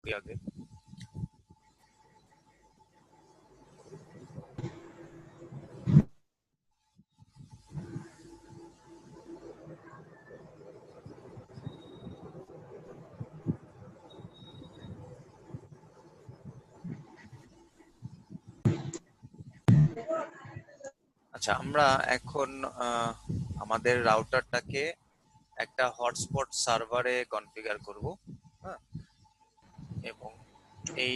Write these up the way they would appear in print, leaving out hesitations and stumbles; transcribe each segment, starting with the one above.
আগে। আচ্ছা, আমরা এখন আহ, আমাদের রাউটারটাকে একটা হটস্পট সার্ভারে কনফিগার করব। হ্যাঁ, এবং এই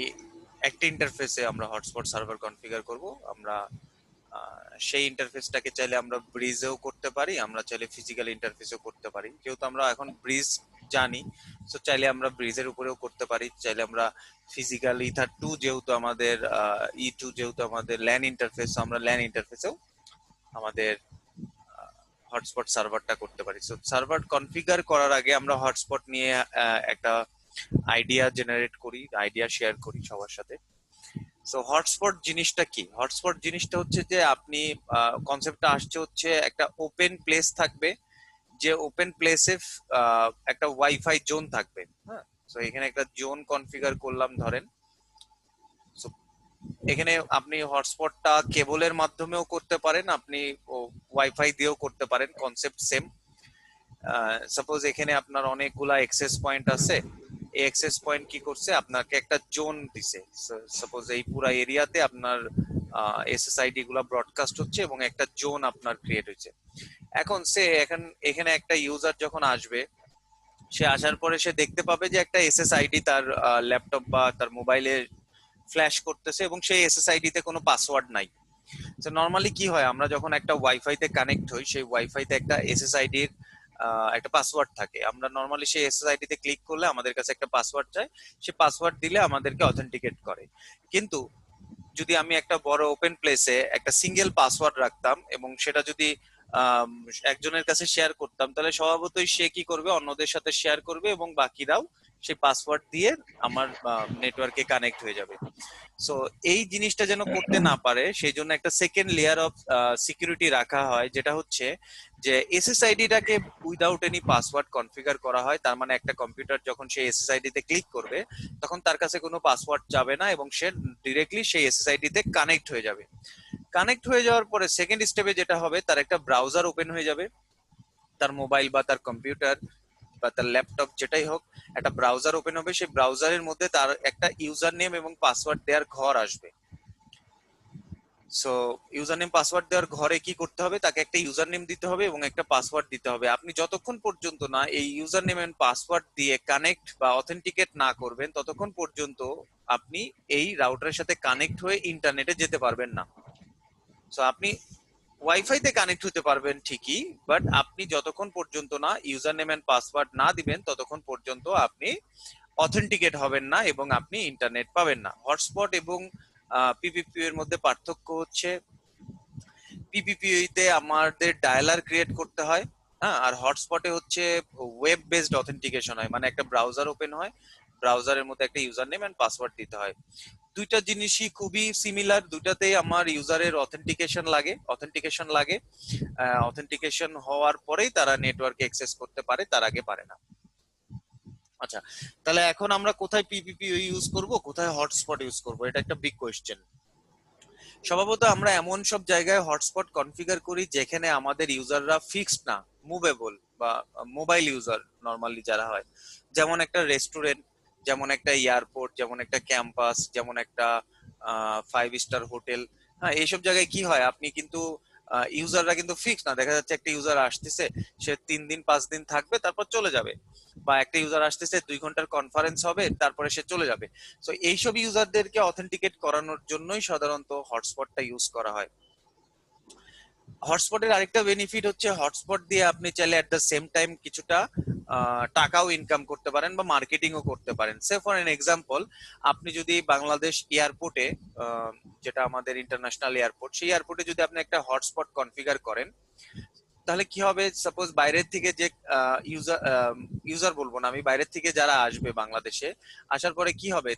একটা ইন্টারফেসে আমরা হটস্পট সার্ভার কনফিগার করব। আমরা সেই ইন্টারফেসটাকে চাইলে আমরা ব্রিজেও করতে পারি, আমরা চাইলে ফিজিক্যাল ইন্টারফেসেও করতে পারি। যেহেতু আমরা এখন ব্রিজ জানি, তো চাইলে আমরা ব্রিজের উপরেও করতে পারি, চাইলে আমরা ফিজিক্যাল ইথার টু যেহেতু আমাদের ই টু যেহেতু আমাদের ল্যান ইন্টারফেস, আমরা ল্যান ইন্টারফেসেও আমাদের হটস্পট সার্ভারটা করতে পারি। সো সার্ভার কনফিগার করার আগে আমরা হটস্পট নিয়ে একটা আইডিয়া জেনারেট করি, আইডিয়া শেয়ার করি সবার সাথে। সো হটস্পট জিনিসটা কি? হটস্পট জিনিসটা হচ্ছে যে আপনি কনসেপ্টটা আসছে হচ্ছে একটা ওপেন প্লেস থাকবে, যে ওপেন প্লেসে একটা ওয়াইফাই জোন থাকবে। হ্যাঁ, তো এখানে একটা জোন কনফিগার করলাম ধরেন। So, এখানে আপনি হটস্পটটা কেবলের মাধ্যমেও করতে পারেন, আপনি ওয়াইফাই দিয়েও করতে পারেন, কনসেপ্ট সেম। সাপোজ এখানে আপনার অনেকগুলা এক্সেস পয়েন্ট আছে, এই এক্সেস পয়েন্ট কি করছে, আপনাকে একটা জোন দিছে। সাপোজ এই পুরো এরিয়াতে আপনার এসএসআইডি গুলা ব্রডকাস্ট হচ্ছে এবং একটা জোন আপনার ক্রিয়েট হয়েছে। এখন এখানে একটা ইউজার যখন আসবে, সে আসার পরে সে দেখতে পাবে যে একটা এসএসআইডি তার ল্যাপটপ বা তার মোবাইলে ফ্ল্যাশ করতেছে এবং সেই এসএসআইডি তে কোনো পাসওয়ার্ড নাই। তো নর্মালি কি হয়, আমরা যখন একটা ওয়াইফাই তে কানেক্ট হই, সেই ওয়াইফাই তে একটা এসএসআইডি এর একটা পাসওয়ার্ড থাকে। আমরা নর্মালি সেই এসএসআইডি তে ক্লিক করলে আমাদের কাছে একটা পাসওয়ার্ড চাই, সেই পাসওয়ার্ড দিলে আমাদেরকে অথেন্টিকেট করে। কিন্তু যদি আমি একটা বড় ওপেন প্লেসে একটা সিঙ্গেল পাসওয়ার্ড রাখতাম এবং সেটা যদি আম, একজনের কাছে শেয়ার করতাম, তাহলে স্বভাবতই সে কি করবে, অন্যদের সাথে শেয়ার করবে এবং বাকিরাও সেই পাসওয়ার্ড দিয়ে আমার নেটওয়ার্কে কানেক্ট হয়ে যাবে। সো এই জিনিসটা যেন করতে না পারে, সেই জন্য একটা সেকেন্ড লেয়ার অফ সিকিউরিটি রাখা হয়, যেটা হচ্ছে যে এসএসআইডি টাকে উইদাউট এনি পাসওয়ার্ড কনফিগার করা হয়। তার মানে একটা কম্পিউটার যখন সেই এসএসআইডি তে ক্লিক করবে, তখন তার কাছে কোনো পাসওয়ার্ড যাবে না এবং সে ডিরেক্টলি সেই এসএসআইডি তে কানেক্ট হয়ে যাবে। কানেক্ট হয়ে যাওয়ার পরে সেকেন্ড স্টেপে যেটা হবে, তার একটা ব্রাউজার ওপেন হয়ে যাবে। তার মোবাইল বা তার কম্পিউটার বা তার ল্যাপটপ যেটাই হোক, একটা ব্রাউজার ওপেন হবে, সেই ব্রাউজারের মধ্যে তার একটা ইউজার নেম এবং পাসওয়ার্ড দেওয়ার ঘর আসবে। সো ইউজার নেম পাসওয়ার্ড দেওয়ার ঘরে কি করতে হবে, তাকে একটা ইউজার নেম দিতে হবে এবং একটা পাসওয়ার্ড দিতে হবে। আপনি যতক্ষণ পর্যন্ত না এই ইউজার নেম এন্ড পাসওয়ার্ড দিয়ে কানেক্ট বা অথেন্টিকেট না করবেন, ততক্ষণ পর্যন্ত আপনি এই রাউটারের সাথে কানেক্ট হয়ে ইন্টারনেটে যেতে পারবেন না। সো আপনি ওয়াইফাই তে কানেক্ট হতে পারবেন ঠিকই, বাট আপনি যতক্ষণ পর্যন্ত না ইউজার নেম এন্ড পাসওয়ার্ড না দিবেন, ততক্ষণ পর্যন্ত আপনি অথেন্টিকেট হবেন না এবং আপনি ইন্টারনেট পাবেন না। হটস্পট এবং পিপিপি এর মধ্যে পার্থক্য হচ্ছে, পিপিপি তে আমাদের ডায়ালার ক্রিয়েট করতে হয়। হ্যাঁ, আর হটস্পটে হচ্ছে ওয়েব বেসড অথেন্টিকেশন হয়, মানে একটা ব্রাউজার ওপেন হয়, ব্রাউজারের মধ্যে একটা ইউজার নেম এন্ড পাসওয়ার্ড দিতে হয়। দুইটা জিনিসই খুবই সিমিলার, দুইটাতেই আমার ইউজারের অথেন্টিকেশন লাগে। অথেন্টিকেশন হওয়ার পরেই তারা নেটওয়ার্কে অ্যাক্সেস করতে পারে, তার আগে পারে না। আচ্ছা, তাহলে এখন আমরা কোথায় পিপিপি ইউজ করব, কোথায় হটস্পট ইউজ করব, এটা একটা বিগ কোয়েশ্চেন। স্বভাবত আমরা এমন সব জায়গায় হটস্পট কনফিগার করি যেখানে আমাদের ইউজাররা ফিক্সড না, মুভেবল বা মোবাইল ইউজার নর্মালি যারা হয়। যেমন একটা রেস্টুরেন্ট, যেমন একটা এয়ারপোর্ট, যেমন একটা ক্যাম্পাস, যেমন একটা 5 স্টার হোটেল। হ্যাঁ, এইসব জায়গায় কি হয়, আপনি কিন্তু ইউজাররা কিন্তু ফিক্স না। দেখা যাচ্ছে একটা ইউজার আসতেছে, সে 3 দিন 5 দিন থাকবে, তারপর চলে যাবে। বা একটা ইউজার আসতেছে, 2 ঘন্টার কনফারেন্স হবে, তারপরে সে চলে যাবে। তো এইসব ইউজারদেরকে অথেন্টিকেট করানোর জন্যই সাধারণত হটস্পটটা ইউজ করা হয়। হটস্পটের আরেকটা বেনিফিট হচ্ছে, হটস্পট দিয়ে আপনি চাইলে এট দ্য সেম টাইম কিছুটা টাকাও ইনকাম করতে পারেন বা মার্কেটিংও করতে পারেন। সে ফর এন এক্সাম্পল, আপনি যদি বাংলাদেশ এয়ারপোর্টে, যেটা আমাদের ইন্টারন্যাশনাল এয়ারপোর্ট, সেই এয়ারপোর্টে যদি আপনি একটা হটস্পট কনফিগার করেন, তাহলে কি হবে, সাপোজ বাইরের থেকে যে ইউজার ইউজার বলবো না আমি, বাইরের থেকে যারা আসবে বাংলাদেশে, আসার পরে কি হবে,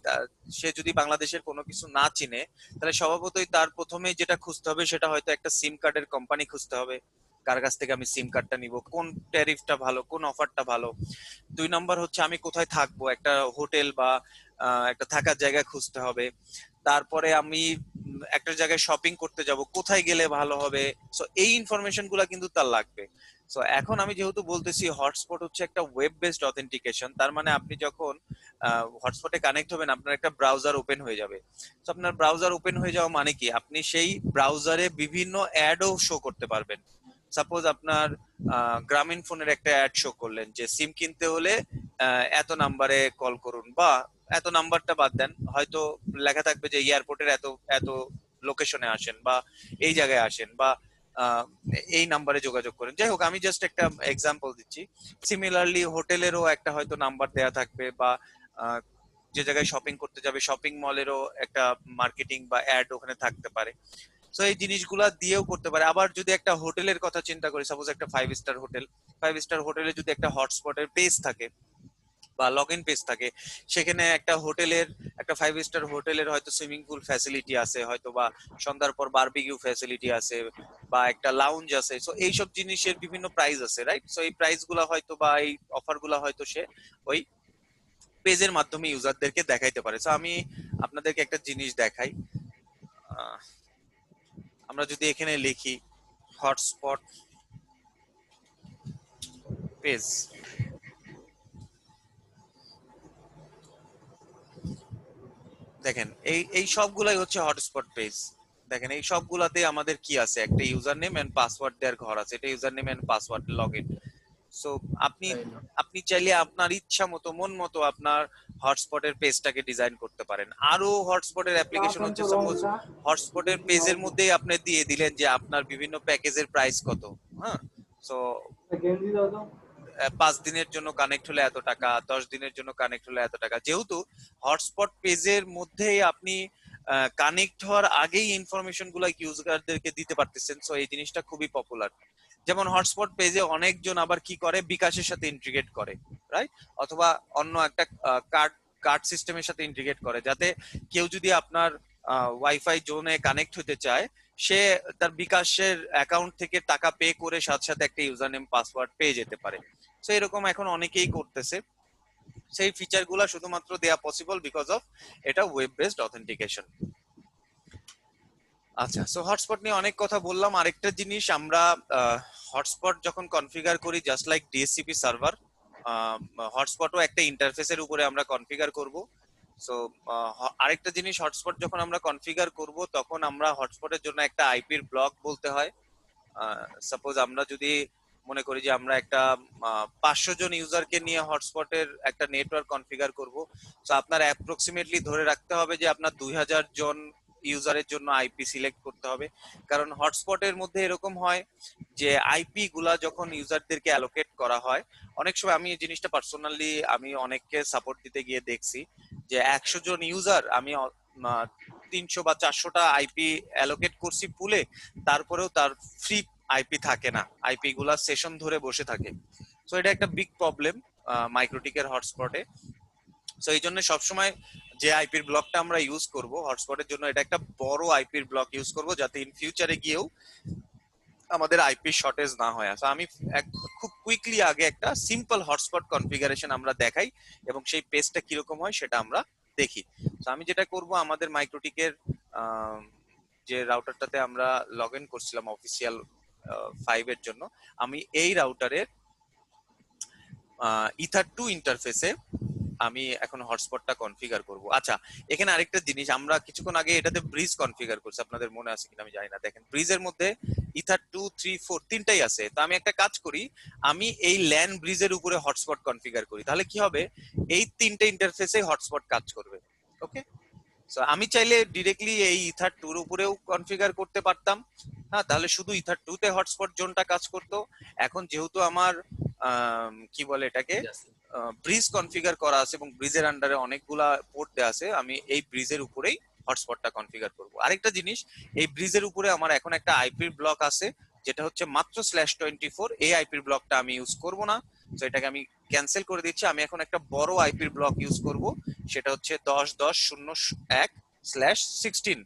সে যদি বাংলাদেশের কোনো কিছু না চিনে, তাহলে স্বভাবতই তার প্রথমে যেটা খুঁজতে হবে সেটা হয়তো একটা সিম কার্ডের কোম্পানি খুঁজতে হবে, কার কাছ থেকে আমি সিম কার্ডটা নিব, কোন ট্যারিফটা ভালো, কোন অফারটা ভালো। 2 নম্বর হচ্ছে আমি কোথায় থাকবো, একটা হোটেল বা একটা থাকার জায়গা খুঁজতে হবে, তারপরে আমি একটা জায়গায় শপিং করতে যাব, কোথায় গেলে ভালো হবে। সো এই ইনফরমেশন গুলা কিন্তু তার লাগবে। সো এখন আমি যেহেতু বলতেছি হটস্পট হচ্ছে একটা ওয়েব বেসড অথেন্টিকেশন, তার মানে আপনি যখন হটস্পটে কানেক্ট হবেন আপনার একটা ব্রাউজার ওপেন হয়ে যাবে। তো আপনার ব্রাউজার ওপেন হয়ে যাওয়া মানে কি, আপনি সেই ব্রাউজারে বিভিন্ন অ্যাডও শো করতে পারবেন। সাপোজ আপনার গ্রামীণ ফোনের একটা অ্যাড শো করলেন যে সিম কিনতে হলে এত নাম্বারে কল করুন, বা এত নাম্বারটা বাদ দেন, হয়তো লেখা থাকবে যে এয়ারপোর্টের এত এত লোকেশনে আসেন, বা এই জায়গায় আসেন, বা আহ, এই নাম্বারে যোগাযোগ করেন। যাই হোক, আমি জাস্ট একটা এক্সাম্পল দিচ্ছি। সিমিলারলি হোটেলেরও একটা হয়তো নাম্বার দেয়া থাকবে, বা আহ, যে জায়গায় শপিং করতে যাবে শপিং মলেরও একটা মার্কেটিং বা অ্যাড ওখানে থাকতে পারে। তো এই জিনিসগুলা দিয়েও করতে পারে। আবার যদি একটা হোটেলের কথা চিন্তা করি, সাপোজ একটা 5 স্টার হোটেল, 5 স্টার হোটেলে যদি একটা হটস্পটের পেজ থাকে বা লগ ইন পেজ থাকে, সেখানে একটা হোটেলের, একটা 5 স্টার হোটেলের হয়তো সুইমিং পুল ফ্যাসিলিটি আছে, হয়তো বা সন্ধ্যার পর বারবিকিউ ফ্যাসিলিটি আছে, বা একটা লাউঞ্জ আছে। সো এইসব জিনিসের বিভিন্ন প্রাইস আছে, রাইট? সো এই প্রাইস গুলা হয়তো বা এই অফার গুলা হয়তো সে ওই পেজের মাধ্যমে ইউজারদেরকে দেখাইতে পারে। সো আমি আপনাদেরকে একটা জিনিস দেখাই। আহ, আমরা যদি এখানে লিখি হটস্পট পেজ, দেখেন এই এই সবগুলাই হচ্ছে হটস্পট পেজ। দেখেন এই সবগুলাতে আমাদের কি আছে, একটা ইউজার নেম এন্ড পাসওয়ার্ড দেওয়ার ঘর আছে, এটা user name and password log in. So আপনি তাই না? আপনি চাইলে আপনার ইচ্ছা মতো, মন মতো আপনার হটস্পটের পেজটাকে ডিজাইন করতে পারেন। আরো হটস্পটের অ্যাপ্লিকেশন হচ্ছে, সাপোজ হটস্পটের পেজের মধ্যেই আপনি দিয়ে দিলেন যে আপনার বিভিন্ন প্যাকেজের প্রাইস কত। হ্যাঁ, সো 5 দিনের জন্য কানেক্ট হলে এত টাকা, 10 দিনের জন্য কানেক্ট হলে এত টাকা। যেহেতু হটস্পট পেজের মধ্যেই আপনি কানেক্ট হওয়ার আগেই ইনফরমেশন গুলা ইউজারদেরকে দিতে পারতেছেন, সো এই জিনিসটা খুবই পপুলার। যেমন হটস্পট পেজে অনেকজন আবার কি করে, বিকাশের সাথে ইন্টিগ্রেট করে, রাইট? অথবা অন্য একটা কার্ড কার্ড সিস্টেমের সাথে ইন্টিগ্রেট করে, যাতে কেউ যদি আপনার ওয়াইফাই জোনে কানেক্ট হতে চায়, সে তার বিকাশের অ্যাকাউন্ট থেকে টাকা পে করে সাথে সাথে একটা ইউজার নেম পাসওয়ার্ড পেয়ে যেতে পারে। তো এরকম এখন অনেকেই করতেছে। সেই ফিচার গুলা শুধুমাত্র দেয়া পসিবল বিকজ অফ এটা ওয়েব বেসড অথেন্টিকেশন। আচ্ছা, সো হটস্পট নিয়ে অনেক কথা বললাম। আরেকটা জিনিস, আমরা হটস্পট যখন কনফিগার করি জাস্ট লাইক ডিএসসিপি সার্ভার, হটস্পটও একটা ইন্টারফেসের উপরে আমরা কনফিগার করব। সো আরেকটা জিনিস, হটস্পট যখন আমরা কনফিগার করব তখন আমরা হটস্পটের জন্য একটা আইপির ব্লক বলতে হয়। সাপোজ আমরা যদি মনে করি যে আমরা একটা 500 জন ইউজারকে নিয়ে হটস্পটের একটা নেটওয়ার্ক কনফিগার করব, তো আপনার অ্যাপ্রক্সিমেটলি ধরে রাখতে হবে যে আপনার 2000 জন ইউজারের জন্য আইপি সিলেক্ট করতে হবে। কারণ হটস্পটের মধ্যে এরকম হয় যে আইপি গুলা যখন ইউজারদেরকে অ্যালোকেট করা হয়, অনেক সময় আমি এই জিনিসটা পার্সোনালি আমি অনেককে সাপোর্ট দিতে গিয়ে দেখছি যে 100 জন ইউজার আমি 300 বা 400টা আইপি অ্যালোকেট করছি পুলে, তারপরেও তার ফ্রি আইপি থাকে না, আইপি গুলা সেশন ধরে বসে থাকে। তো এটা একটা বিগ প্রবলেম মাইক্রোটিকের হটস্পটে। তো এই জন্য সবসময় যে আইপির ব্লকটা আমরা ইউজ করব হটস্পটের জন্য, এটা একটা বড় আইপির ব্লক ইউজ করব, যাতে ইন ফিউচারে গিয়েও আমাদের আইপি শর্টেজ না হয়। আসলে আমি খুব কুইকলি আগে একটা সিম্পল হটস্পট কনফিগারেশন আমরা দেখাই, এবং সেই পেজটা কিরকম হয় সেটা আমরা দেখি। তো আমি যেটা করব, আমাদের মাইক্রোটিকের যে রাউটারটাতে আমরা লগ ইন করছিলাম অফিসিয়াল 5 এর জন্য, আমি এই রাউটারের ইথার 2 ইন্টারফেসে আমি এখন হটস্পটটা কনফিগার করব। আচ্ছা, এখানে আরেকটা জিনিস, আমরা কিছুক্ষণ আগে এটাতে ব্রিজ কনফিগার করছি, আপনাদের মনে আছে কিনা আমি জানি না। দেখেন ব্রিজের মধ্যে ইথার 2, 3, 4 তিনটাই আছে। তো আমি একটা কাজ করি, আমি এই ল্যান ব্রিজের উপরে হটস্পট কনফিগার করি, তাহলে কি হবে, এই তিনটে ইন্টারফেসে হটস্পট কাজ করবে। ওকে, সো আমি চাইলে ডিরেক্টলি এই ইথার 2 এর উপরেও কনফিগার করতে পারতাম। হ্যাঁ, তাহলে শুধু ইথার 2 তে হটস্পট জোনটা কাজ করতো। এখন যেহেতু আমার কি বলে এটাকে, ব্রিজ কনফিগার করা আছে এবং ব্রিজের আন্ডারে অনেকগুলা পোর্ট দেওয়া আছে, আমি এই ব্রিজের উপরেই হটস্পটটা কনফিগার করব। আরেকটা জিনিস, এই ব্রিজের উপরে আমার এখন একটা আইপির ব্লক আছে, যেটা হচ্ছে মাত্র /24। এই আইপির ব্লকটা আমি ইউজ করব না, তো এটাকে আমি ক্যান্সেল করে দিচ্ছি। আমি এখন একটা বড় আইপির ব্লক ইউজ করব, সেটা হচ্ছে 10.10.01/16।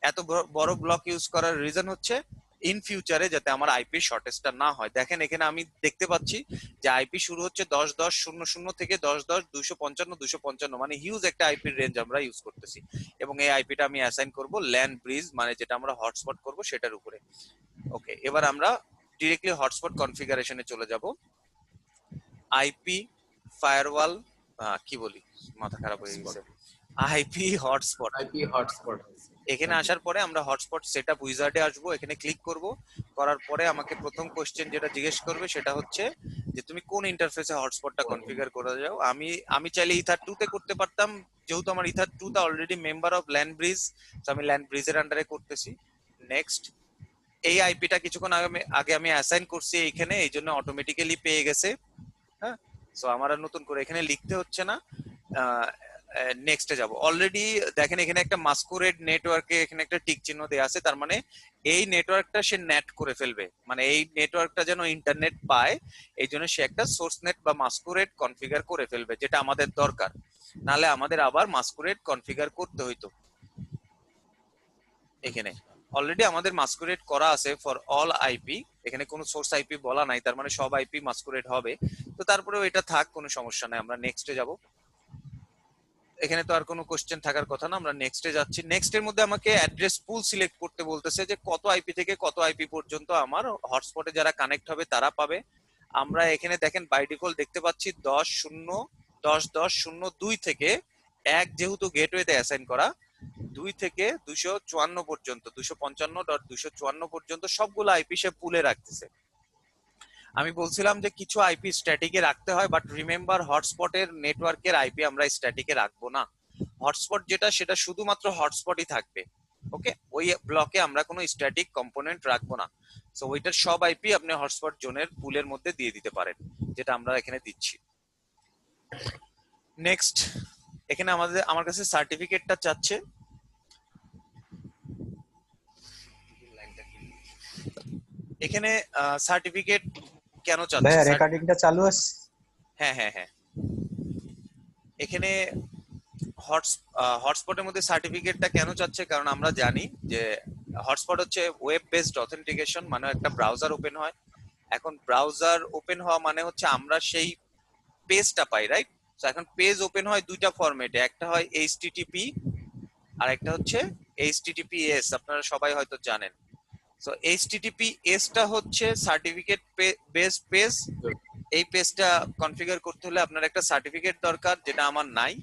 এত বড় ব্লক ইউজ করার রিজন হচ্ছে ইন ফিউচারে যাতে আমার আইপি শর্টেজটা না হয়। দেখেন এখানে আমি দেখতে পাচ্ছি যে আইপি শুরু হচ্ছে 10.10.00 থেকে 10.10.255.255, মানে হিউজ একটা আইপির রেঞ্জ আমরা ইউজ করতেছি। এবং এই আইপিটা আমি অ্যাসাইন করব ল্যান ব্রিজ, মানে যেটা আমরা হটস্পট করব সেটার উপরে। ওকে, এবার আমরা ডিরেক্টলি হটস্পট কনফিগারেশনে চলে যাব। আইপি ফায়ারওয়াল, কি বলি, মাথা খারাপ হয়ে গেছে, আইপি হটস্পট। IP hotspot. এখানে আসার পরে আমরা হটস্পট সেটআপ উইজার্ডে আসবো, এখানে ক্লিক করব। করার পরে আমাকে প্রথম কোশ্চেন যেটা জিজ্ঞেস করবে সেটা হচ্ছে যে তুমি কোন ইন্টারফেসে হটস্পটটা কনফিগার করে যাও। আমি চাইলে ইথার 2 তে করতে পারতাম, যেহেতু আমার ইথার 2 তে already member of LAN bridge, তো আমি ল্যান ব্রিজের আন্ডারে করতেছি। নেক্সট, এই আইপিটা কিছুক্ষণ আগে আমি অ্যাসাইন করছি এইখানে, এই জন্য অটোমেটিক্যালি পেয়ে গেছে। হ্যাঁ, সো আমার আর নতুন করে এখানে লিখতে হচ্ছে না। নেক্সটে যাব। অলরেডি দেখেন এখানে একটা মাস্কুরেড নেটওয়ার্কে এখানে একটা টিক চিহ্ন দেয়া আছে, তার মানে এই নেটওয়ার্কটা সে নেট করে ফেলবে, মানে এই নেটওয়ার্কটা যেন ইন্টারনেট পায়, এই জন্য সে একটা সোর্স নেট বা মাস্কুরেড কনফিগার করে ফেলবে, যেটা আমাদের দরকার। নাহলে আমাদের আবার মাস্কুরেড কনফিগার করতে হইতো। এখানে অলরেডি আমাদের মাস্কুরেড করা আছে ফর অল আইপি, এখানে কোনো সোর্স আইপি বলা নাই, তার মানে সব আইপি মাস্কুরেড হবে। তো তারপরেও এটা থাক, কোনো সমস্যা নাই। আমরা নেক্সটে যাব। এখানে তো আর কোনো কোশ্চেন থাকার কথা না, আমরা নেক্সটে যাচ্ছি। নেক্সটের মধ্যে আমাকে অ্যাড্রেস পুল সিলেক্ট করতে বলতেছে যে কত আইপি থেকে কত আইপি পর্যন্ত আমার হটস্পটে যারা কানেক্ট হবে তারা পাবে। আমরা এখানে দেখেন বাই ডিফল্ট দেখতে পাচ্ছি 10.10.10.02 থেকে 1 যেহেতু গেটওয়েতে অ্যাসাইন করা, 2 থেকে 254 পর্যন্ত, 255.254 পর্যন্ত সবগুলো আইপি সে পুলে রাখতেছে। আমি বলছিলাম যে কিছু আইপি স্ট্যাটিকে রাখতে হয়, বাট রিমেম্বার হটস্পটের নেটওয়ার্কের আইপি আমরা স্ট্যাটিকে রাখবো না। হটস্পট যেটা সেটা শুধুমাত্র হটস্পটই থাকবে। ওকে, ওই ব্লকে আমরা কোনো স্ট্যাটিক কম্পোনেন্ট রাখবো না। সো ওইটার সব আইপি আপনি হটস্পট জোনের পুলের মধ্যে দিয়ে দিতে পারেন, যেটা আমরা এখানে দিচ্ছি। নেক্সট, এখানে আমার কাছে সার্টিফিকেটটা চাচ্ছে। এখানে সার্টিফিকেট কেন চাচ্ছে? ভাইয়া রেকর্ডিংটা চালু আছে? হ্যাঁ হ্যাঁ হ্যাঁ, এখানে হটস্পটের মধ্যে সার্টিফিকেটটা কেন চাচ্ছে, কারণ আমরা জানি যে হটস্পট হচ্ছে ওয়েব বেসড অথেন্টিকেশন, মানে একটা ব্রাউজার ওপেন হয়। এখন ব্রাউজার ওপেন হওয়া মানে হচ্ছে আমরা সেই পেজটা পাই, রাইট? তো এখন পেজ ওপেন হয় দুইটা ফরম্যাটে, একটা হয় এইচটিটিপি আর একটা হচ্ছে এইচটিটিপিএস, আপনারা সবাই হয়তো জানেন। সো এইচটিটিপিএস টা হচ্ছে সার্টিফিকেট বেসড পেজ। এই পেজটা কনফিগার করতে হলে আপনার একটা সার্টিফিকেট দরকার, যেটা আমার নাই।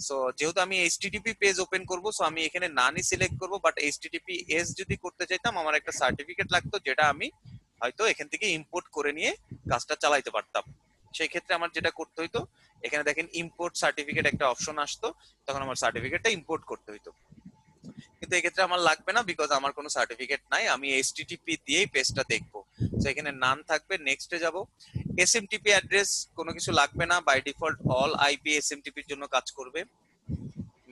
সো যেহেতু আমি এইচটিটিপি পেজ ওপেন করব, সো আমি এখানে নানই সিলেক্ট করব, বাট এইচটিটিপিএস যদি করতে চাইতাম আমার একটা সার্টিফিকেট লাগতো, যেটা আমি হয়তো এখান থেকে ইম্পোর্ট করে নিয়ে কাজটা চালাইতে পারতাম। সেই ক্ষেত্রে আমার যেটা করতে হইতো, এখানে দেখেন ইম্পোর্ট সার্টিফিকেট একটা অপশন আসতো, তখন আমার সার্টিফিকেটটা ইম্পোর্ট করতে হইতো। কিন্তু এক্ষেত্রে আমার লাগবে না, বিকজ আমার কোনো সার্টিফিকেট নাই, আমি এইচটিটিপি দিয়েই পেজটা দেখবো। তো এখানে নান থাকবে। নেক্সটে যাব। এসএমটিপি অ্যাড্রেস কোনো কিছু লাগবে না, বাই ডিফল্ট অল আইপি এসএমটিপির জন্য কাজ করবে।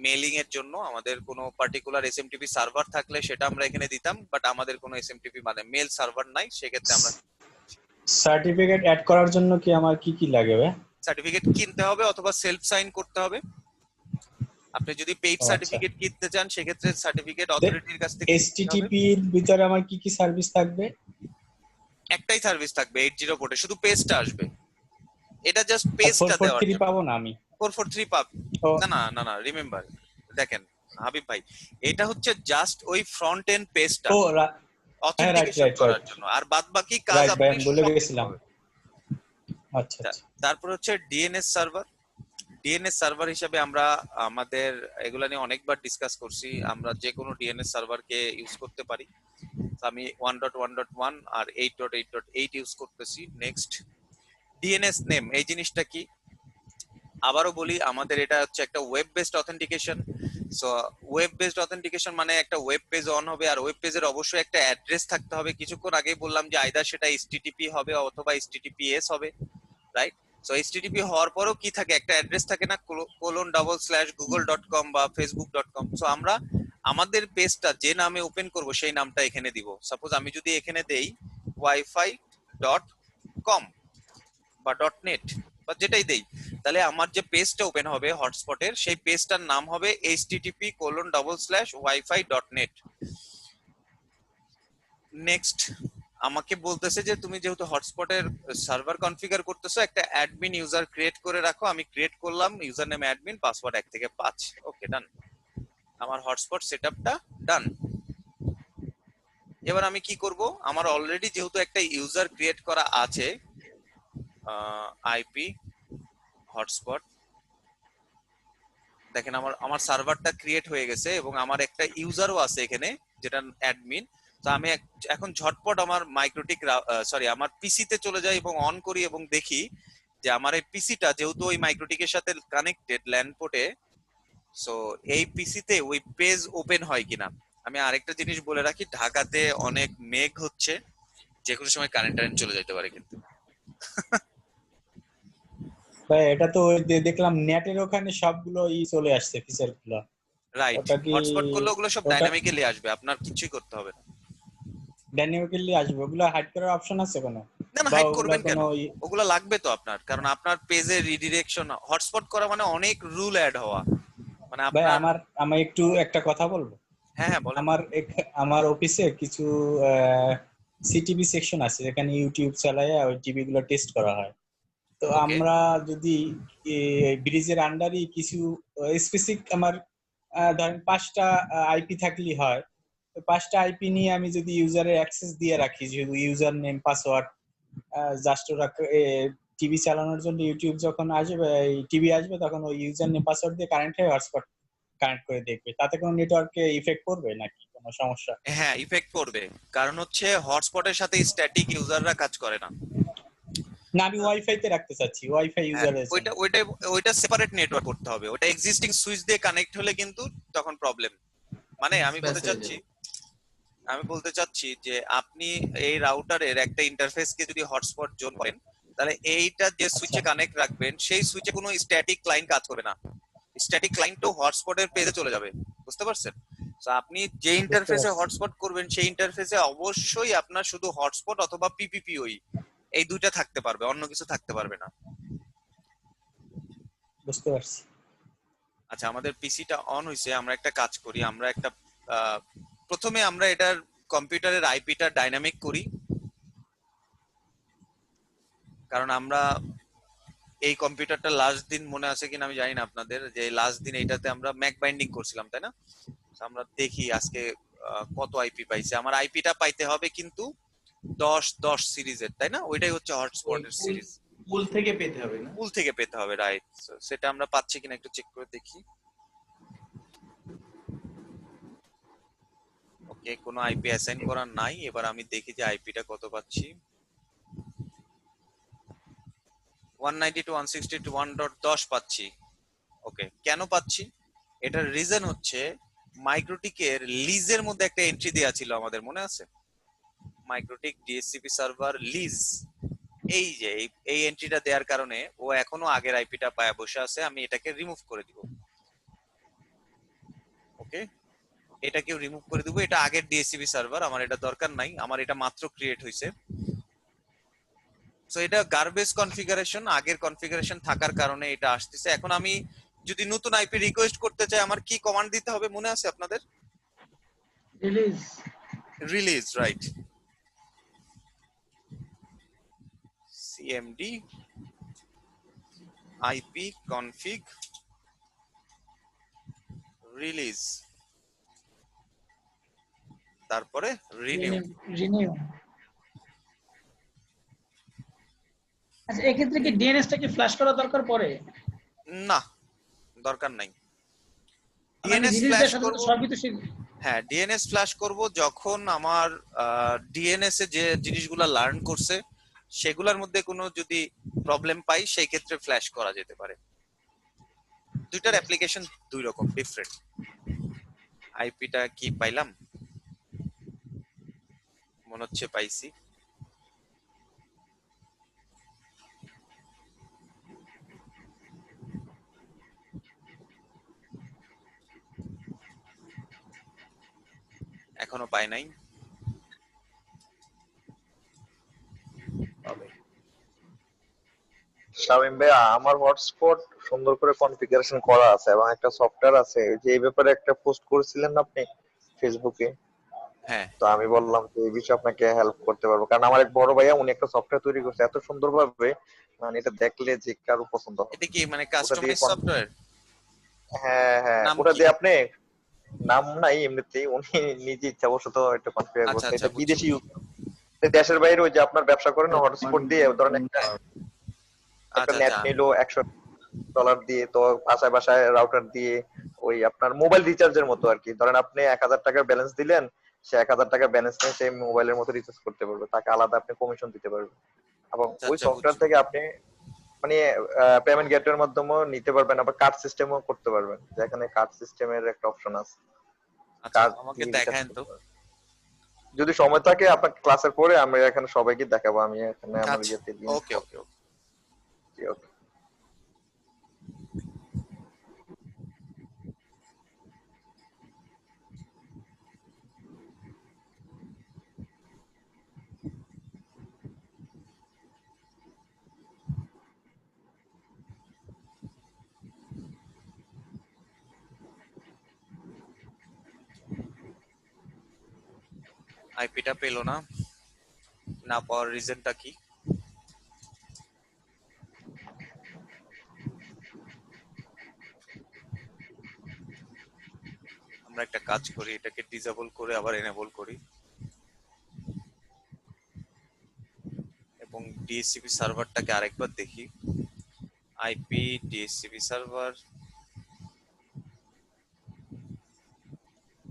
মেলিং এর জন্য আমাদের কোনো পার্টিকুলার এসএমটিপি সার্ভার থাকলে সেটা আমরা এখানে দিতাম, বাট আমাদের কোনো এসএমটিপি মানে মেল সার্ভার নাই, সেক্ষেত্রে আমরা সার্টিফিকেট অ্যাড করার জন্য কি আমার কি কি লাগে ভাই? সার্টিফিকেট কিনতে হবে অথবা সেলফ সাইন করতে হবে। আপনি যদি পেইড সার্টিফিকেট কিনতে চান সেক্ষেত্রে সার্টিফিকেট অথরিটির কাছ থেকে এইচটিটিপি এর ভিতরে আমার কি কি সার্ভিস থাকবে? একটাই সার্ভিস থাকবে 80 পোর্টে, শুধু পেজটা আসবে। এটা জাস্ট পেজটা দেওয়ার 443 জন্য। পাবো না আমি? 443 পাব না না না না, রিমেম্বার, দেখেন হাবিব ভাই, এটা হচ্ছে জাস্ট ওই ফ্রন্ট এন্ড পেজটা ও অথেন্টিকেশন করার জন্য, আর বাদ বাকি কাজ রাইট ভাই, আপনি আমি ভুলে সব গেছিলাম। করতে হবে। আচ্ছা আচ্ছা। তারপর হচ্ছে ডিএনএস সার্ভার। ডিএনএস সার্ভার হিসেবে আমরা আমাদের এগুলা নিয়ে অনেকবার ডিসকাস করছি, আমরা যে কোনো ডিএনএস সার্ভারকে ইউজ করতে পারি। আমি 1.1.1 আর 8.8.8 ইউজ করতেছি। নেক্সট, ডিএনএস নেম, এই জিনিসটা কি আবারও বলি, আমাদের এটা হচ্ছে একটা web based authentication. So web based authentication মানে একটা ওয়েব পেজ অন হবে, আর ওয়েব পেজের অবশ্যই একটা অ্যাড্রেস থাকতে হবে। কিছুক্ষণ আগেই বললাম যে আইদার সেটা এইচটিটিপি হবে অথবা এইচটিটিপিএস হবে, রাইট? সো এইচটিটিপি হওয়ার পরেও কি থাকে, একটা অ্যাড্রেস থাকে না, :/google.com বা facebook.com। সো আমরা আমাদের পেজটা যে নামে ওপেন করব সেই নামটা এখানে দিব। সাপোজ আমি যদি এখানে দেই wifi.com বা .net বা যেটাই দেই, তাহলে আমার যে পেজটা ওপেন হবে হটস্পটের সেই পেজটার নাম হবে http://wifi.net। নেক্সট আমাকে বলতেছে যে তুমি যেহেতু হটস্পটের সার্ভার কনফিগার করতেছো, একটা অ্যাডমিন ইউজার ক্রিয়েট করে রাখো। আমি ক্রিয়েট করলাম, ইউজার নেম অ্যাডমিন, পাসওয়ার্ড 1 থেকে 5। ওকে, ডান। আমার হটস্পট সেটআপটা ডান। এবার আমি কি করব, আমার অলরেডি যেহেতু একটা ইউজার ক্রিয়েট করা আছে, আইপি হটস্পট, দেখেন আমার আমার সার্ভারটা ক্রিয়েট হয়ে গেছে এবং আমার একটা ইউজারও আছে এখানে, যেটা অ্যাডমিন। তো আমি এখন ঝটপট আমার মাইক্রোটিক, সরি, আমার পিসিতে চলে যাই এবং অন করি এবং দেখি যে আমার এই পিসিটা যেহেতু ওই মাইক্রোটিকের সাথে কানেক্টেড ল্যান পোর্টে, সো এই পিসিতে ওই পেজ ওপেন হয় কিনা। আমি আরেকটা জিনিস বলে রাখি, ঢাকাতে অনেক মেঘ হচ্ছে, যে কোনো সময় কারেন্ট টারেন্ট চলে যেতে পারে কিন্তু। ভাই এটা তো ওই দেখলাম নেটের ওখানে সবগুলো চলে আসছে ফিচার গুলো। রাইট, ওটা কি হটস্পট করলে ওগুলো সব ওটা ডাইনামিক্যালি আসবে, আপনার কিছুই করতে হবে না। ডাইনামিক্যালি আসবে? ওগুলো হাইড করার অপশন আছে কোনো? না না, বা হাইড ওগুলা করবেন কেন? কোনো ওগুলো লাগবে তো আপনার, কারণ আপনার পেজে রিডিরেকশন, হটস্পট করা মানে অনেক রুল অ্যাড হওয়া, মানে ভাই আপনার। আমি একটু একটা কথা বলবো। হ্যাঁ হ্যাঁ, বলেন। আমার অফিসে কিছু সিটিভি সেকশন আছে যেখানে ইউটিউব চালায় ওই টিভি গুলো টেস্ট করা হয়। তো ওকে। আমরা যদি ব্রিজের আন্ডারই কিছু স্পেসিফিক আমার ধরেন 5টা আইপি থাকলেই হয়। তো 5টা আইপি নিয়ে আমি যদি ইউজারের অ্যাক্সেস দিয়ে রাখি, যেহেতু ইউজার নেম পাসওয়ার্ড জাস্ট ওরা টিভি চালানোর জন্য, ইউটিউব যখন আসবে, টিভি আসবে, তখন ওই ইউজার নেম পাসওয়ার্ড দিয়ে কারেন্ট হয়ে হটস্পট কানেক্ট করে দেখবে, তাতে কোনো নেটওয়ার্কে ইফেক্ট পড়বে নাকি কোনো সমস্যা? হ্যাঁ, ইফেক্ট পড়বে, কারণ হচ্ছে হটস্পটের সাথে স্ট্যাটিক ইউজাররা কাজ করে না। না, আমি ওয়াইফাই তে রাখতে চাচ্ছি, ওয়াইফাই হ্যাঁ, ইউজারের জন্য। ওইটা ওইটা ওইটা সেপারেট নেটওয়ার্ক করতে হবে, ওটা এক্সিস্টিং সুইচ দিয়ে কানেক্ট হলে কিন্তু তখন প্রবলেম। মানে ব্যাস হয়ে যাবে। আমি বলতে চাচ্ছি যে আপনি এই রাউটারের একটা ইন্টারফেসকে যদি হটস্পট জোন করেন, তাহলে এইটা যে আচ্ছা, সুইচে কানেক্ট রাখবেন সেই সুইচে কোনো স্ট্যাটিক ক্লায়েন্ট কাজ করবে না। স্ট্যাটিক ক্লায়েন্টও হটস্পটের পেজে চলে যাবে, বুঝতে পারছেন? তো আপনি যে বুঝতে ইন্টারফেসে পারছি। হটস্পট করবেন সেই ইন্টারফেসে অবশ্যই আপনার শুধু হটস্পট অথবা পিপিপিওই, এই দুইটা থাকতে পারবে, অন্য কিছু থাকতে পারবে না। বুঝতে পারছি। আচ্ছা, আমাদের পিসিটা অন হয়েছে, আমরা একটা কাজ করি, আমরা একটা আহ, প্রথমে আমরা এটার কম্পিউটারের আইপিটা ডাইনামিক করি, কারণ আমরা এই কম্পিউটারটা লাস্ট দিন মনে আছে কিনা আমি জানি না আপনাদের, যে লাস্ট দিন এইটাতে আমরা ম্যাক বাইন্ডিং করছিলাম, তাই না? তো আমরা দেখি আজকে কত আইপি পাইছে। আমার আইপিটা পাইতে হবে কিন্তু 10 সিরিজের, তাই না? ওইটাই হচ্ছে ওই হটস্পটের পুল সিরিজ। পুল থেকে পেতে হবে না? পুল থেকে পেতে হবে, রাইট। সেটা আমরা পাচ্ছি কিনা একটু চেক করে দেখি। ওকে, কোনো আইপি অ্যাসাইন করা নাই। এবার আমি দেখি যে আইপিটা কত পাচ্ছি। 192.168.1.10 পাচ্ছি। ওকে, কেন পাচ্ছি? এটার রিজন হচ্ছে মাইক্রোটিকের লিজের মধ্যে একটা এন্ট্রি দেওয়া ছিল, আমাদের মনে আছে? মাইক্রোটিক ডিএসসিপি সার্ভার লিজ, এই যে এই এন্ট্রিটা দেওয়ার কারণে ও এখনো আগের আইপিটা পায় বসে আছে। আমি এটাকে রিমুভ করে দিব। ওকে, এটাকেও রিমুভ করে দিব। এটা আগের ডিএসসিপি সার্ভার, আমার এটা দরকার নাই, আমার এটা মাত্র ক্রিয়েট হয়েছে। সো এটা গার্বেজ কনফিগারেশন, আগের কনফিগারেশন থাকার কারণে এটা আসতেছে। এখন আমি যদি নতুন আইপি রিকোয়েস্ট করতে চাই, আমার কি কমান্ড দিতে হবে মনে আছে আপনাদের? Release. Release, right. CMD IP config release, তারপরে রিনিউ। রিনিউ। আচ্ছা, এক্ষেত্রে কি ডিএনএস টাকে ফ্ল্যাশ করা দরকার পড়ে? না, দরকার নাই। মানে আমি ডিএনএস রিলিজ ফ্ল্যাশ দেওয়ার সাথে করব, সাথে সবই তো হ্যাঁ ডিএনএস ফ্ল্যাশ করব যখন আমার ডিএনএস এ যে জিনিসগুলো লার্ন করছে সেগুলোর মধ্যে কোনো যদি প্রবলেম পাই, সেই ক্ষেত্রে ফ্ল্যাশ করা যেতে পারে। দুইটার অ্যাপ্লিকেশন দুই রকম, ডিফারেন্ট। আইপিটা কি পাইলাম? মনে হচ্ছে পাইছি। এখনো পাই নাই। পাবে। শামীম ভাই, আমার হটস্পট সুন্দর করে কনফিগারেশন করা আছে এবং একটা সফটওয়্যার আছে, যে এই ব্যাপারে একটা পোস্ট করেছিলেন না আপনি ফেসবুকে। হ্যাঁ, তো আমি বললাম যে এই বিষয়ে আপনাকে হেল্প করতে পারবো, কারণ আমার এক বড় ভাইয়া উনি একটা সফটওয়্যার তৈরি করছে এত সুন্দরভাবে, মানে এটা দেখলে যে কারো পছন্দ হবে। এটা কি মানে ওটা দিয়ে কাস্টমাইজ সফটওয়্যার? হ্যাঁ হ্যাঁ, নাম ওটা কি? দিয়ে আপনি, নাম নাই এমনিতেই, উনি নিজে ইচ্ছাবশত একটা কনফিগার আচ্ছা করছে, আচ্ছা, এটা বুঝছি বিদেশি বুঝছি। ইউজ, দেশের বাইরে ওই যে আপনার ব্যবসা করেন হটস্পট দিয়ে, ধরেন একটা একটা আচ্ছা নেট আচ্ছা। নিলো $100 দিয়ে, তো বাসায় বাসায় রাউটার দিয়ে ওই আপনার মোবাইল রিচার্জের মতো আর কি, ধরেন আপনি 1,000 টাকার ব্যালেন্স দিলেন, সে 1,000 টাকা ব্যালেন্স নিয়ে সেই মোবাইলের মতো রিচার্জ করতে পারবে, তাকে আলাদা আপনি কমিশন দিতে পারবেন। এবং আচ্ছা ওই আচ্ছা, বুঝছি। সফটওয়্যার থেকে আপনি মানে পেমেন্ট গেটওয়ের মাধ্যমেও নিতে পারবেন, আবার কার্ড সিস্টেমও করতে পারবেন, যেখানে কার্ড সিস্টেমের একটা অপশন আছে, আচ্ছা, কার্ড আমাকে দিয়ে রিচার্জ দেখায়েন তো। করতে পারবেন। যদি সময় থাকে আপনার ক্লাসের পরে আমি এখানে সবাইকে দেখাবো, আমি এখানে আমার আচ্ছা, ইয়েতে লিংক। ওকে ওকে ওকে। ওকে। আইপিটা পেলো না, না পাওয়ার রিজনটা কি? আমরা একটা কাজ করি, এটাকে ডিসেবল করে আবার এনেবল করি, এবং ডিএসসিপি সার্ভারটাকে আরেকবার দেখি। আইপি ডিএসসিপি সার্ভার,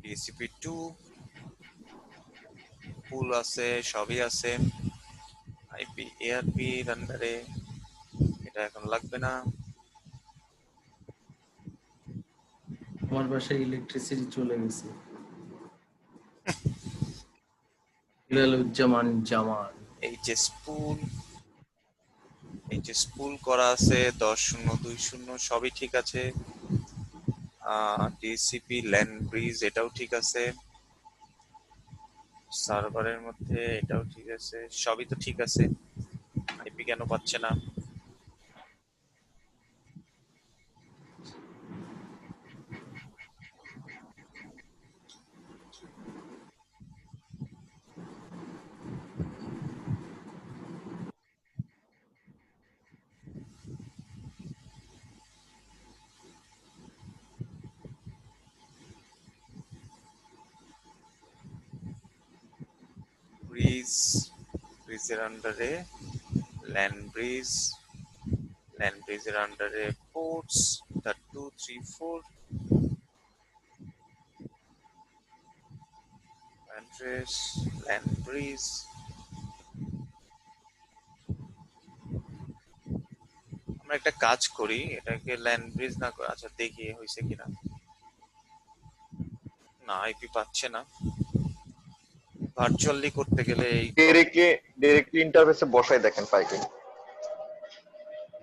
ডিএসসিপি 2, পুল আছে, সবই আছে। আইপি এআরপি রান্ডারে, এটা এখন লাগবে না। আমার বাসায় ইলেকট্রিসিটি চলে গেছে। হিলালুজ্জামান জামান। স্পুল, স্পুল করা আছে 10.0.2.0, সবই ঠিক আছে। ডিসিপি ল্যান ব্রিজ, এটাও ঠিক আছে। সার্ভারের মধ্যে এটাও ঠিক আছে, সবই তো ঠিক আছে। আইপি কেন পাচ্ছে না? ব্রিজ, ব্রিজের আন্ডারে ল্যান ব্রিজ, ল্যান ব্রিজের আন্ডারে পোর্টস, 2 3 4, অ্যাড্রেস, ল্যান ব্রিজ। আমরা একটা কাজ করি, এটাকে ল্যান ব্রিজ না করে, আচ্ছা দেখি হয়েছে কিনা। না, আইপি পাচ্ছে না। ভার্চুয়ালি করতে গেলে এই ডিরেক্টলি ইন্টারফেসে বসাই দেখেন পাই কি।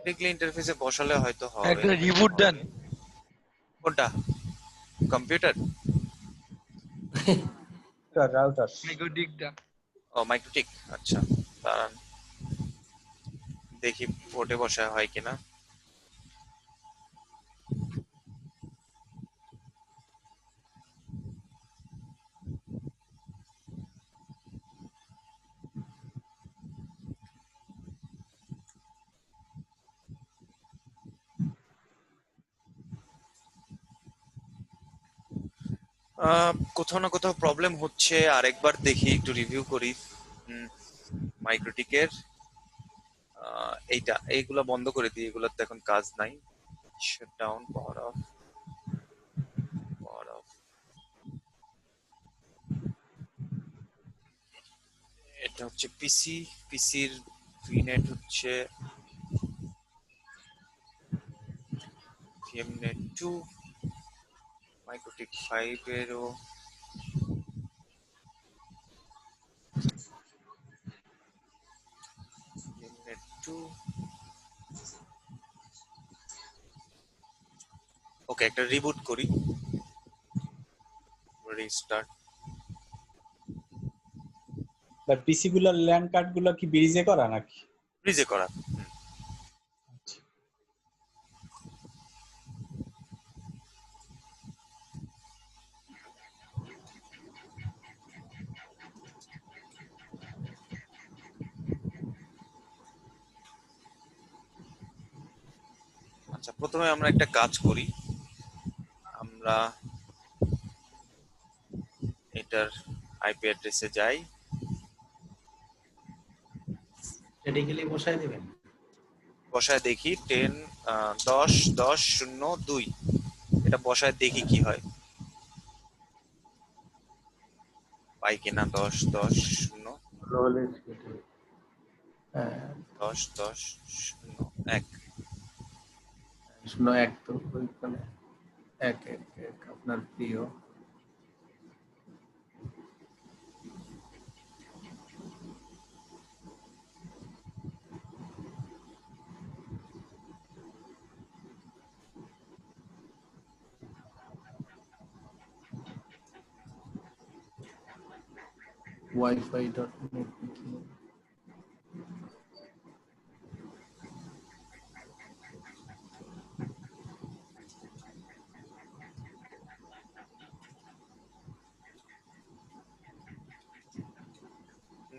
ডিরেক্টলি ইন্টারফেসে বসালে হয়তো হবে। একটা রিবুট দেন। কোনটা? কম্পিউটার? রাউটার। মেগোডিকটা। ও, মাইক্রোটিক, আচ্ছা। দাঁড়ান, দেখি পোর্টে বসা হয় কিনা। কোথাও না কোথাও প্রবলেম হচ্ছে, আরেকবার দেখি, একটু রিভিউ করি। মাইক্রোটিকের এইগুলা বন্ধ করে দিই, এগুলোর তো এখন কাজ নাই। Shut down, power of, power of. এটা হচ্ছে পিসি, পিসির ভিনেট হচ্ছে ভিএমনেট 2, মাইক্রোটিক 5 এরও ভিএমনেট 2। ওকে, একটা রিবুট করি, রিস্টার্ট। বা পিসি গুলোর ল্যান্ড কার্ড গুলো কি ব্রিজে করা নাকি? ফ্রিজে করা। আচ্ছা, প্রথমে আমরা একটা কাজ করি, আমরা এটার আইপি অ্যাড্রেসে যাই। স্ট্যাটিক্যালি বসায় দিবেন। বসায় দেখি 10.10.02 এটা বসায় দেখি কি হয়, পাই কিনা। 10.10.0 রোলে হ্যাঁ 10.10.01 01 তো ওইখানে 111 আপনার প্রিয়। wifi.net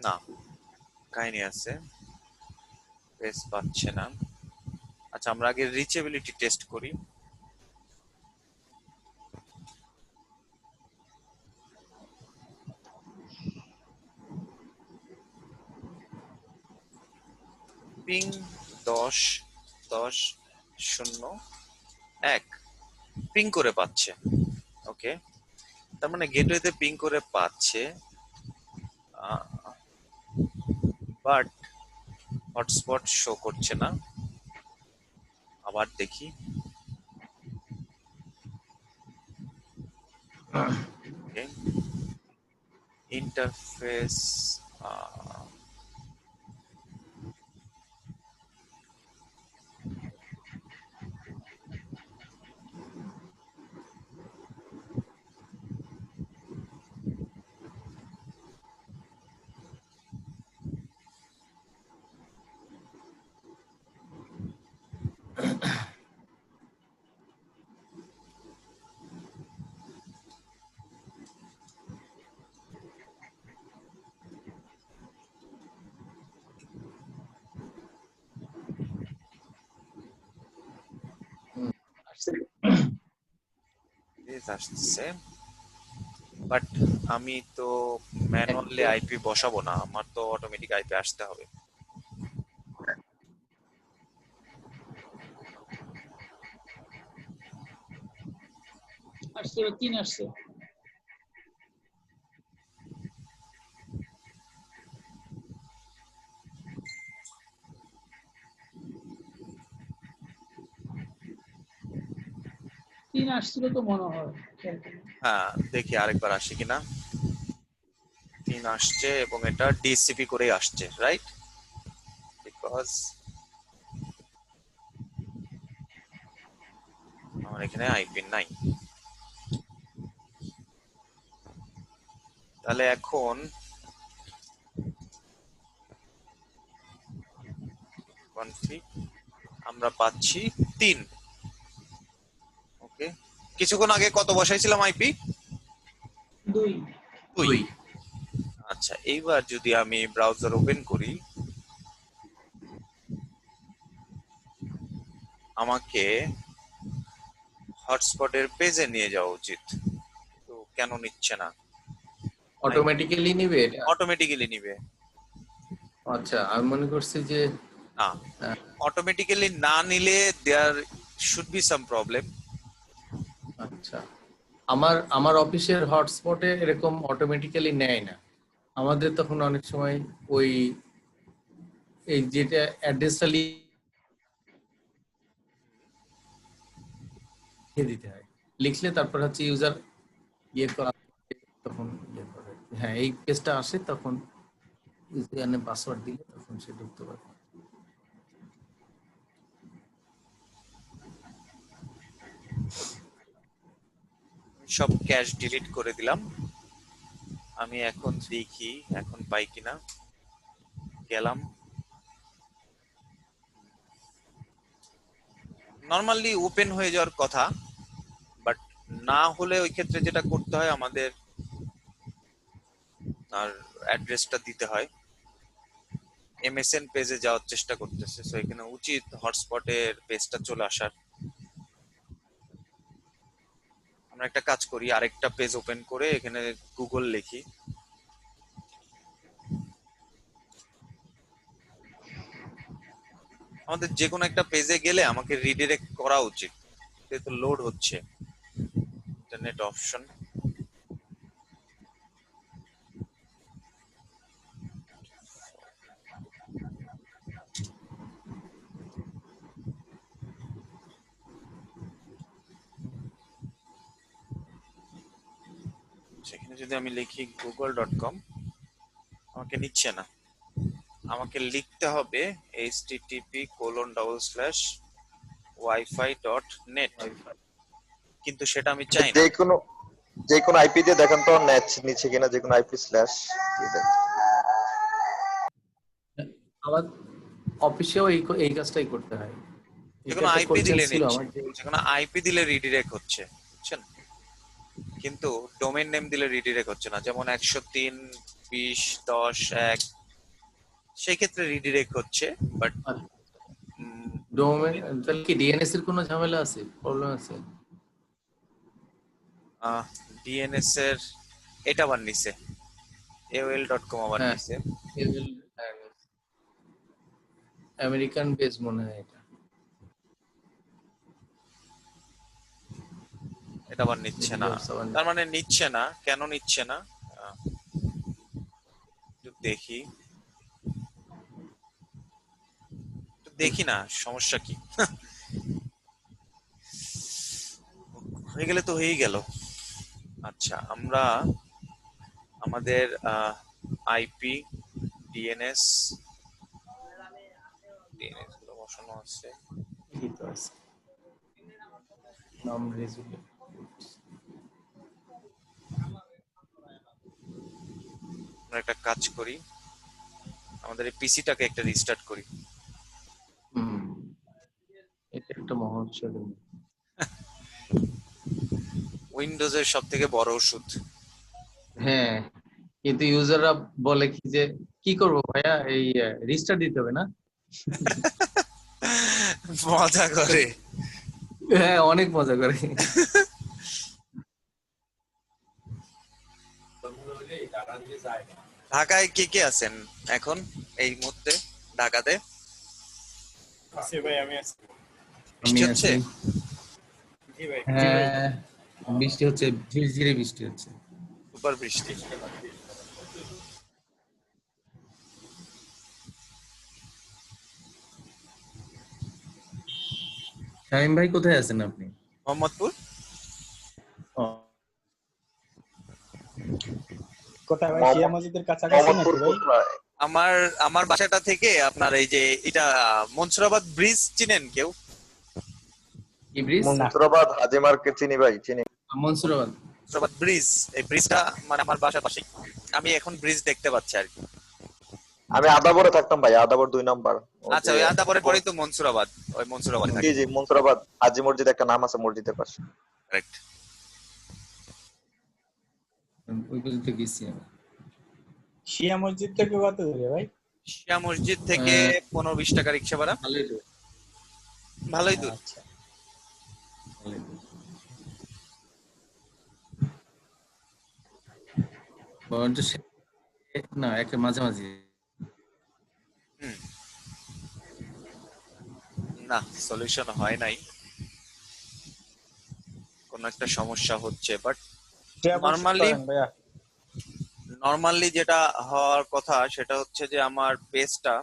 না, কাহিনী আছে, পেজ পাচ্ছে না। আচ্ছা, আমরা আগে রিচেবিলিটি টেস্ট করি। পিং 10.10.01 পিং করে পাচ্ছে। ওকে, তার মানে গেটওয়েতে পিং করে পাচ্ছে, বাট হটস্পট শো করছে না। আবার দেখি। ওকে, ইন্টারফেস আসছে, বাট আমি তো ম্যানুয়ালি আইপি বসাবো না, আমার তো অটোমেটিক আইপি আসতে হবে। আসছে 3 আসছে। তিন আসছিল তো মনে হয়, খেয়াল করি। হ্যাঁ, দেখি আরেকবার আসে কিনা। 3 আসছে এবং এটা ডিসিপি করেই আসছে, রাইট? বিকজ আমার এখানে আইপি নাই। তাহলে এখন কনফিগ আমরা পাচ্ছি 3। ওকে, কিছুক্ষণ আগে কত বসাইছিলাম আইপি? 2। 2। আচ্ছা, এইবার যদি আমি ব্রাউজার ওপেন করি, আমাকে হটস্পটের পেজে নিয়ে যাওয়া উচিত, তো কেন নিচ্ছে না? অটোমেটিক্যালি নিবে এটা? অটোমেটিক্যালি নিবে। আচ্ছা, আমি মনে করছি যে না, অটোমেটিক্যালি না নিলে there should be some problem. আচ্ছা, আমার আমার অফিসের হটস্পটে এরকম অটোমেটিক্যালি নেয় না। আমাদের তখন অনেক সময় ওই এই যেটা অ্যাড্রেসটা লিখে দিতে হয়, লিখলে তারপর হচ্ছে ইউজার ইয়ে করা, তখন ইয়ে করে। হ্যাঁ, এই পেজটা আসে তখন ইউজার পাসওয়ার্ড দিলে তখন সে ঢুকতে পারে। সব ক্যাশ ডিলিট করে দিলাম। আমি এখন দেখি এখন পাই কিনা। গেলাম, নরমালি ওপেন হয়ে যাওয়ার কথা, বাট না হলে ওই ক্ষেত্রে যেটা করতে হয় আমাদের আর অ্যাড্রেসটা দিতে হয়। এমএসএন পেজে যাওয়ার চেষ্টা করতেছে, সো এখানে উচিত হটস্পটের পেজটা চলে আসার। আমরা একটা কাজ করি, আরেকটা পেজ ওপেন করে এখানে গুগল লিখি। আমাদের যে কোনো একটা পেজে গেলে আমাকে রিডিরেক্ট করা উচিত, যেহেতু লোড হচ্ছে। ইন্টারনেট অপশন, সেখানে যদি আমি লিখি google.com, আমাকে নিচ্ছে না। আমাকে লিখতে হবে http://wifi.net, কিন্তু সেটা আমি চাই না। যে কোনো আইপি দিয়ে দেখেন তো নেট নিচ্ছে কিনা, যে কোনো আইপি স্ল্যাশ দিয়ে দেখেন। আমার অফিসেও এই কাজটাই করতে হয়। যে এটা কোনো একটা আইপি কোশ্চেন দিলে ছিল নিচ্ছে, আমার যে যে কোনো আইপি দিলে রিডিরেক্ট হচ্ছে, বুঝছেন? কিন্তু ডোমেইন নেম দিলে রিডিরেক্ট হচ্ছে না। যেমন 103.20.10.1, সেই ক্ষেত্রে রিডিরেক্ট হচ্ছে, বাট ডোমেন, তাহলে কি ডিএনএস এর কোনো ঝামেলা আছে, প্রবলেম আছে? ডিএনএস এর এটা আবার নিছে, aol.com আবার হ্যাঁ, নিছে। আমেরিকান বেস মনে হয় এটা। এটা আবার নিচ্ছে না। তার মানে নিচ্ছে না, কেন নিচ্ছে না একটু দেখি, দেখি না সমস্যা কি। হয়ে গেলে তো হয়েই গেল। আচ্ছা, আমরা আমাদের আইপি, ডিএনএস গুলো বসানো আছে। কি তো আছে, নাম রেজুলে। আমরা একটা কাজ করি, আমাদের এই পিসিটাকে একটা রিস্টার্ট করি। এটা একটা মহোৎসব। উইন্ডোজের সব থেকে বড় ওষুধ। হ্যাঁ, কিন্তু ইউজাররা বলে কি যে কি করবো ভাইয়া, এই রিস্টার্ট দিতে হবে না? মজা করে। হ্যাঁ, অনেক মজা করে। ঢাকায় কে কে আছেন এখন এই মুহূর্তে ঢাকাতে? বৃষ্টি হচ্ছে? হ্যাঁ, বৃষ্টি হচ্ছে, ঝিরঝিরে বৃষ্টি হচ্ছে। সুপার বৃষ্টি। শামীম ভাই কোথায় আছেন আপনি? মোহাম্মদপুর। ও, কোথায় ভাই? শিয়া মসজিদের কাছাকাছি নাকি ভাই? আমার আমার বাসাটা থেকে আপনার এই যে এটা মনসুরাবাদ ব্রিজ চিনেন কেউ? কি ব্রিজ? মনসুরাবাদ হাজি মার্কেট চিনি ভাই, চিনি। মনসুরাবাদ। মনসুরাবাদ ব্রিজ, এই ব্রিজটা মানে আমার বাসার পাশেই। আমি এখন ব্রিজ দেখতে পাচ্ছি আর কি। আমি আদাবরে থাকতাম ভাই, আদাবর 2 নাম্বার। আচ্ছা, ওই আদাবরের পরেই তো মনসুরাবাদ, ওই মনসুরাবাদে জি থাকি। জি, মনসুরাবাদ হাজি মসজিদ একটা নাম আছে, মসজিদের পাশে। কারেক্ট। ওই পর্যন্ত গেছি আমি। শিয়া মসজিদ থেকে কত দূরে ভাই? শিয়া মসজিদ থেকে 15-20 টাকা রিক্সা ভাড়া। ভালোই দূর, ভালোই দূর। আচ্ছা, ভালোই দূর। বরঞ্চ না, একটা মাঝামাঝি। না, সলিউশন হয় নাই, কোন একটা সমস্যা হচ্ছে, বাট নরমালি যেটা হওয়ার কথা সেটা হচ্ছে যে আমার পেজটা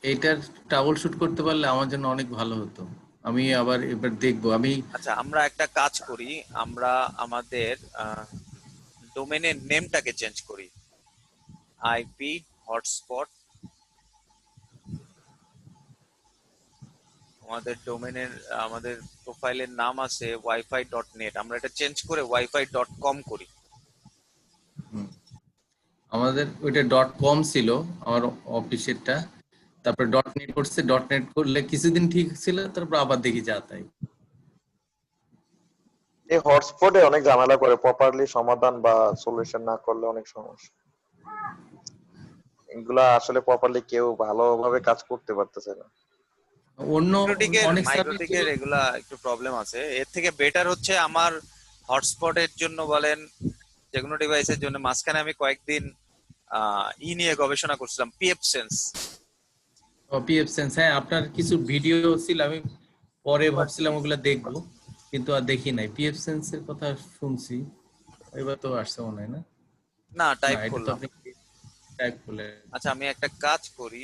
এইটার ট্রাবল শুট করতে পারলে আমার জন্য অনেক ভালো হতো। আমি আবার এবার দেখবো আমি। আচ্ছা, আমরা একটা কাজ করি, আমরা আমাদের ডোমেনের নেমটাকে চেঞ্জ করি। আইপি হটস্পট, আমাদের ডোমেনের আমাদের প্রোফাইলের নাম আছে wifi.net, আমরা এটা চেঞ্জ করে wifi.com করি। আমাদের ওইটা .com ছিল আমার অফিসেরটা, তারপরে .net করছে। .net করলে কিছুদিন ঠিক ছিল, তারপর আবার দেখি যা তাই। এই হটস্পটে অনেক ঝামেলা করে, প্রপারলি সমাধান বা সলিউশন না করলে অনেক সমস্যা। এগুলা আসলে প্রপারলি কেউ ভালোভাবে কাজ করতে পারতেছে না। অন্য অনেক সার্ভিস মাইক্রোটিকের এগুলা একটু প্রবলেম আছে। এর থেকে বেটার হচ্ছে আমার হটস্পটের জন্য বলেন, যে কোনো ডিভাইসের জন্য মাঝখানে আমি কয়েকদিন নিয়ে গবেষণা করছিলাম, পিএফ সেন্স। পিএফ সেন্স, হ্যাঁ আপনার কিছু ভিডিও ছিল, আমি পরে ভাবছিলাম ওগুলা দেখবো, কিন্তু আর দেখি নাই। পিএফ সেন্স এর কথা শুনছি, এবার তো আসছে মনে হয় না? না, না, টাইপ এটা তো করলাম। আপনি টাইপ করলেন। আচ্ছা, আমি একটা কাজ করি,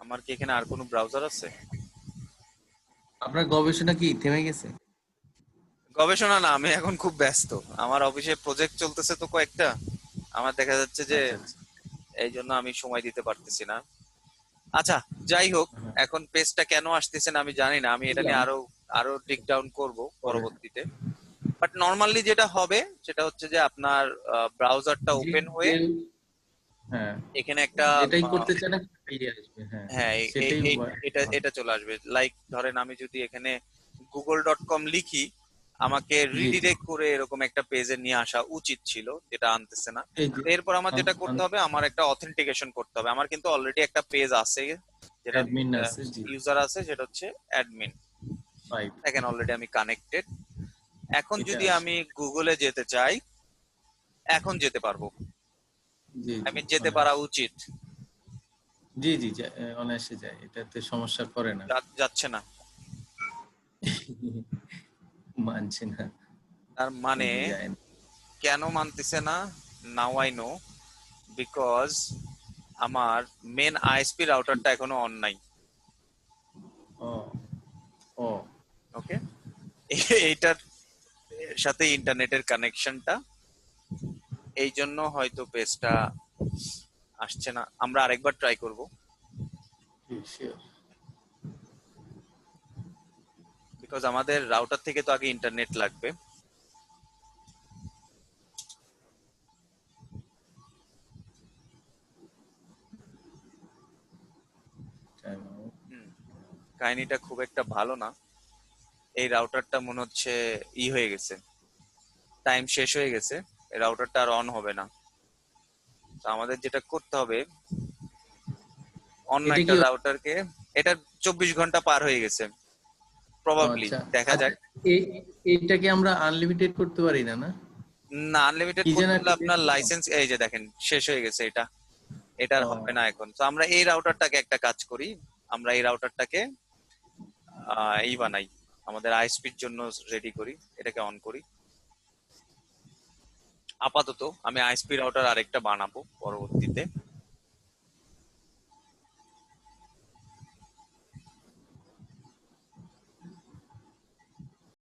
আমার কি এখানে আর কোনো ব্রাউজার আছে? আপনার গবেষণা কি থেমে গেছে? গবেষণা না, আমি এখন খুব ব্যস্ত, আমার অফিসে প্রজেক্ট চলতেছে তো কয়েকটা, আমার দেখা যাচ্ছে যে আচ্ছা আচ্ছা। এই জন্য আমি সময় দিতে পারতেছি না। আচ্ছা, যাই হোক, হ্যাঁ, এখন পেজটা কেন আসতেছে না আমি জানি না, আমি এটা নিয়ে বুঝলাম। আরো আরো ডিক ডাউন করব পরে পরবর্তীতে। বাট নর্মালি যেটা হবে সেটা হচ্ছে যে আপনার ব্রাউজারটা ওপেন হয়ে হ্যাঁ, এখানে একটা যেটাই করতে চান পেয়ে আসবে। হ্যাঁ, হ্যাঁ, সেটাই এটা ভালো। এটা চলে আসবে। লাইক ধরেন আমি যদি এখানে google.com লিখি, আমাকে জি জি, রিডিরেক্ট করে এরকম একটা পেজে নিয়ে আসা উচিত ছিল, যেটা আনতেছে না। এই যে এরপর আমার যেটা করতে হবে, আমার একটা অথেন্টিকেশন করতে হবে। আমার কিন্তু অলরেডি একটা পেজ আছে, যেটা অ্যাডমিন আছে, জি। ইউজার আছে, সেটা হচ্ছে অ্যাডমিন। 5 দেখেন অলরেডি আমি কানেক্টেড। এখন এটা যদি আসে। আমি গুগলে যেতে চাই, এখন যেতে পারবো, জি জি, আমি যেতে পারা অনায়াসে। উচিত। জি জি, অনায়াসে যায়, এটাতে সমস্যা করে না। যাচ্ছে না, মানছে না, তার মানে যায় না। কেন মানতেছে না? নাও আই নো, বিকজ আমার মেন আইএসপি রাউটারটা এখনো অন নাই। ও ও, ওকে, এইটার সাথে ইন্টারনেটের কানেকশনটা, এই জন্য হয়তো পেজটা আসছে না। আমরা আরেকবার ট্রাই করব, শিওর। বিকজ আমাদের রাউটার থেকে তো আগে ইন্টারনেট লাগবে। হুম, কাহিনীটা খুব একটা ভালো না। এই রাউটারটা মনে হচ্ছে হয়ে গেছে, টাইম শেষ হয়ে গেছে, এই রাউটারটা আর অন হবে না। তো আমাদের যেটা করতে হবে, অন্য এটা একটা কি? রাউটারকে, এটা 24 ঘন্টা পার হয়ে গেছে ও, প্রবাবলি, আচ্ছা দেখা আচ্ছা, যাক। এইটাকে আমরা আনলিমিটেড করতে পারি না, না? না, আনলিমিটেড কি যেন করতে হলে একটা আপনার দেখছিলাম। লাইসেন্স, এই যে দেখেন শেষ হয়ে গেছে, এটা আর হবে ও, না এখন। তো আমরা এই রাউটারটাকে একটা কাজ করি, আমরা এই রাউটারটাকে বানাই, আমাদের আইএসপির জন্য রেডি করি, এটাকে অন করি। আপাতত আমি আইএসপি রাউটার আরেকটা বানাবো পরবর্তীতে।